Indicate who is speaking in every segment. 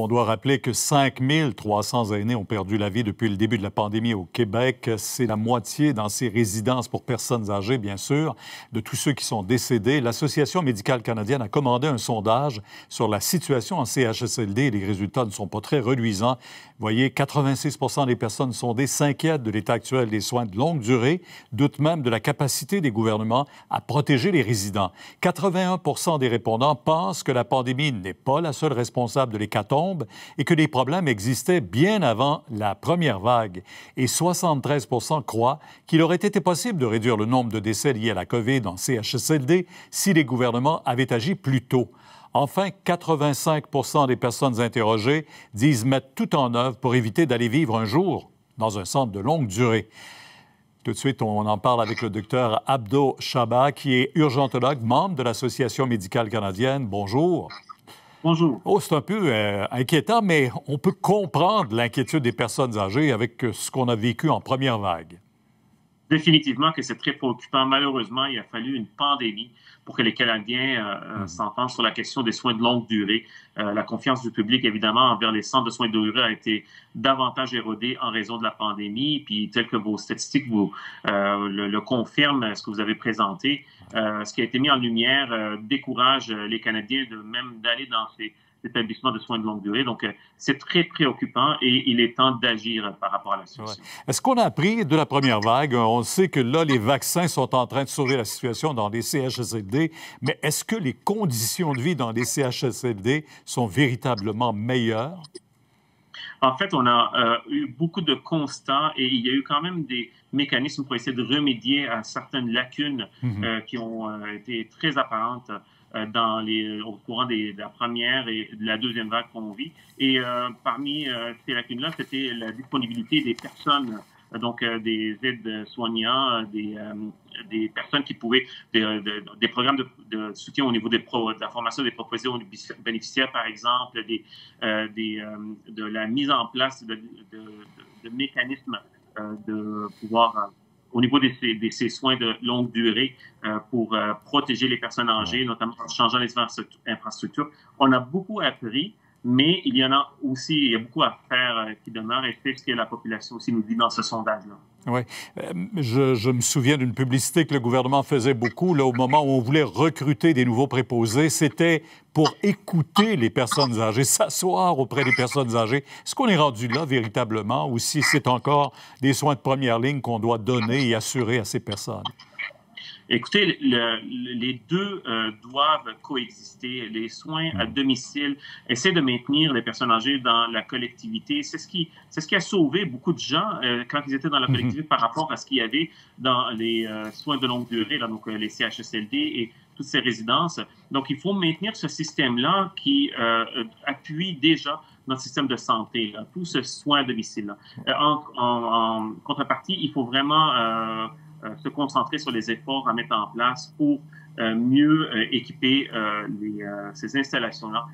Speaker 1: On doit rappeler que 5 300 aînés ont perdu la vie depuis le début de la pandémie au Québec. C'est la moitié dans ces résidences pour personnes âgées, bien sûr, de tous ceux qui sont décédés. L'Association médicale canadienne a commandé un sondage sur la situation en CHSLD et les résultats ne sont pas très reluisants. Vous voyez, 86 des personnes sondées s'inquiètent de l'état actuel des soins de longue durée, doutent même de la capacité des gouvernements à protéger les résidents. 81 des répondants pensent que la pandémie n'est pas la seule responsable de l'hécatombe et que les problèmes existaient bien avant la première vague. Et 73 croient qu'il aurait été possible de réduire le nombre de décès liés à la COVID en CHSLD si les gouvernements avaient agi plus tôt. Enfin, 85 des personnes interrogées disent mettre tout en œuvre pour éviter d'aller vivre un jour dans un centre de longue durée. Tout de suite, on en parle avec le docteur Abdo Chaba, qui est urgentologue, membre de l'Association médicale canadienne. Bonjour.
Speaker 2: Bonjour.
Speaker 1: Oh, c'est un peu inquiétant, mais on peut comprendre l'inquiétude des personnes âgées avec ce qu'on a vécu en première vague.
Speaker 2: Définitivement que c'est très préoccupant. Malheureusement, il a fallu une pandémie pour que les Canadiens s'entendent sur la question des soins de longue durée. La confiance du public, évidemment, envers les centres de soins de durée a été davantage érodée en raison de la pandémie. Puis, tel que vos statistiques vous le confirment, ce que vous avez présenté, ce qui a été mis en lumière décourage les Canadiens même d'aller dans ces établissements de soins de longue durée. Donc, c'est très préoccupant et il est temps d'agir par rapport à la situation.
Speaker 1: Ouais. Est-ce qu'on a appris de la première vague? On sait que là, les vaccins sont en train de sauver la situation dans les CHSLD, mais est-ce que les conditions de vie dans les CHSLD sont véritablement meilleures?
Speaker 2: En fait, on a eu beaucoup de constats et il y a eu quand même des mécanismes pour essayer de remédier à certaines lacunes qui ont été très apparentes au courant de la première et de la deuxième vague qu'on vit. Et parmi ces lacunes-là, c'était la disponibilité des personnes, donc des aides-soignants, des personnes qui pouvaient, des programmes de soutien au niveau de la formation des propositions aux bénéficiaires, par exemple, de la mise en place de mécanismes de pouvoir au niveau de ces soins de longue durée pour protéger les personnes âgées, notamment en changeant les infrastructures. On a beaucoup appris, mais il y a beaucoup à faire qui demeure et c'est ce que la population aussi nous dit dans ce sondage-là.
Speaker 1: Oui. Je me souviens d'une publicité que le gouvernement faisait beaucoup là, au moment où on voulait recruter des nouveaux préposés. C'était pour écouter les personnes âgées, s'asseoir auprès des personnes âgées. Est-ce qu'on est rendu là véritablement ou si c'est encore des soins de première ligne qu'on doit donner et assurer à ces personnes?
Speaker 2: Écoutez, les deux doivent coexister. Les soins à domicile essaient de maintenir les personnes âgées dans la collectivité. C'est ce qui a sauvé beaucoup de gens quand ils étaient dans la collectivité par rapport à ce qu'il y avait dans les soins de longue durée, là, donc les CHSLD et toutes ces résidences. Donc, il faut maintenir ce système-là qui appuie déjà notre système de santé, là, tout ce soin à domicile. En contrepartie, il faut vraiment se concentrer sur les efforts à mettre en place pour mieux équiper ces installations-là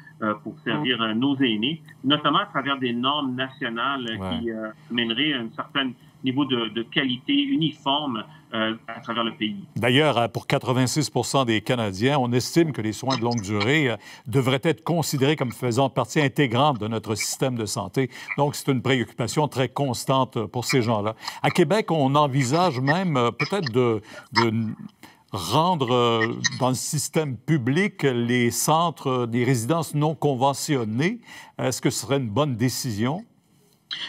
Speaker 2: pour servir nos aînés, notamment à travers des normes nationales qui mèneraient un certain niveau de qualité uniforme à travers le pays.
Speaker 1: D'ailleurs, pour 86 des Canadiens, on estime que les soins de longue durée devraient être considérés comme faisant partie intégrante de notre système de santé. Donc, c'est une préoccupation très constante pour ces gens-là. À Québec, on envisage même peut-être de rendre dans le système public les centres des résidences non conventionnées. Est-ce que ce serait une bonne décision?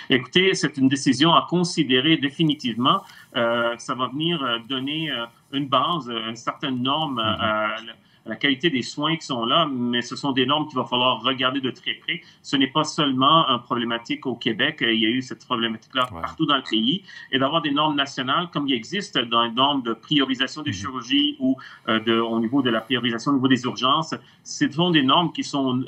Speaker 2: Écoutez, c'est une décision à considérer définitivement. Ça va venir donner une base, une certaine norme à la qualité des soins qui sont là, mais ce sont des normes qu'il va falloir regarder de très près. Ce n'est pas seulement une problématique au Québec, il y a eu cette problématique-là partout dans le pays, et d'avoir des normes nationales comme il existe dans les normes de priorisation des chirurgies ou au niveau de la priorisation au niveau des urgences. Ce sont des normes qui sont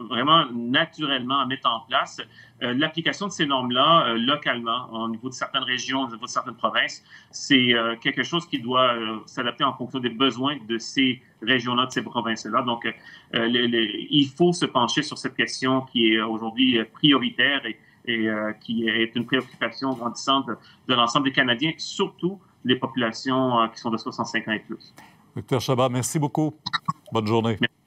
Speaker 2: vraiment naturellement à mettre en place. L'application de ces normes-là, localement, au niveau de certaines régions, au niveau de certaines provinces, c'est quelque chose qui doit s'adapter en fonction des besoins de ces régions-là, de ces provinces-là. Donc, il faut se pencher sur cette question qui est aujourd'hui prioritaire et qui est une préoccupation grandissante de l'ensemble des Canadiens, surtout les populations qui sont de 65 ans et plus.
Speaker 1: Docteur Chaba, merci beaucoup. Bonne journée.
Speaker 2: Merci.